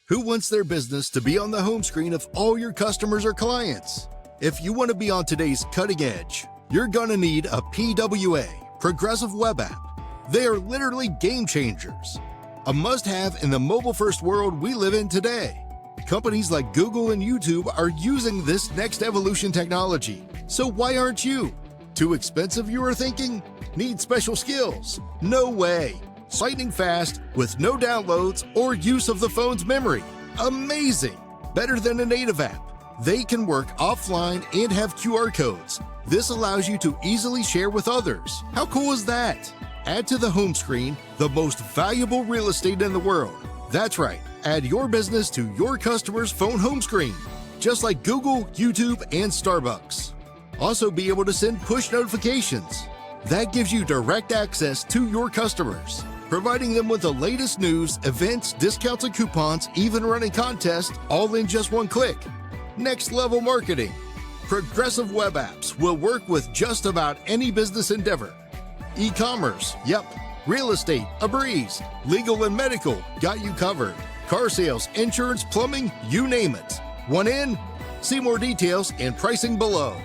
Who wants their business to be on the home screen of all your customers or clients? If you want to be on today's cutting edge, you're gonna need a PWA, Progressive Web App. They are literally game changers. A must-have in the mobile-first world we live in today. Companies like Google and YouTube are using this next evolution technology. So why aren't you? Too expensive, you are thinking? Need special skills? No way. Lightning fast with no downloads or use of the phone's memory. Amazing! Better than a native app. They can work offline and have QR codes. This allows you to easily share with others. How cool is that? Add to the home screen the most valuable real estate in the world. That's right, add your business to your customer's phone home screen, just like Google, YouTube, and Starbucks. Also be able to send push notifications. That gives you direct access to your customers, providing them with the latest news, events, discounts, and coupons, even running contests, all in just one click. Next level marketing. Progressive Web Apps will work with just about any business endeavor. E-commerce, yep. Real estate, a breeze. Legal and medical, got you covered. Car sales, insurance, plumbing, you name it. Want in? See more details and pricing below.